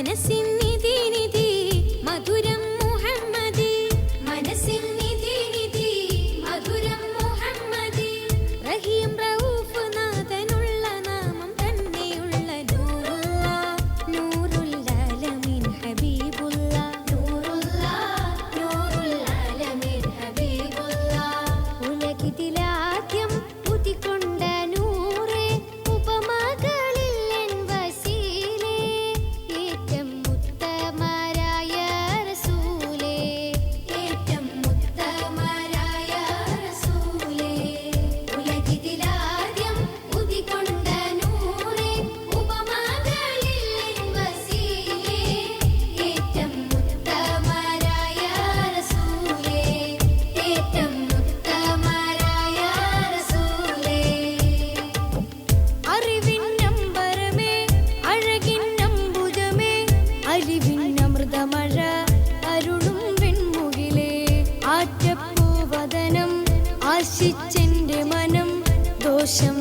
മനസ്സിൻ നിധി നിധി മധുരം മുഹമ്മദി മനസ്സിൻ നിധി നിധി മധുരം മുഹമ്മദി റഹീം റഊഫ് നാഥനുള്ള നാമം തന്നെയുള്ള നൂറുള്ള നൂറുൽ ആലമീൻ ഹബീബുള്ള നൂറുള്ള നൂറുൽ ആലമീൻ ഹബീബുള്ള ഉലകിതിലാദ്യം ഉദിക്കൊണ്ട നൂറേ ഉപമകളിൽ എൻ വസീലേ ഏറ്റം ഉത്തമരായ റസൂലേ ഏറ്റം ഉത്തമരായ റസൂലേ ഉലകിതിലാദ്യം ഉദിക്കൊണ്ട നൂറേ ഉപമകളിൽ എൻ വസീലേ ഏറ്റം ഉത്തമരായ റസൂലേ ഏറ്റം ഉത്തമരായ റസൂലേ അറിവിൻ നമ്പരമേ അഴകിൻ നമ്പുജമേ അലിവിൻ അമൃതമഴ അരുളും വെൺമുകിലേ ആറ്റപ്പൂവദനം ആശിച്ചെന്റെ മനം ദോഷം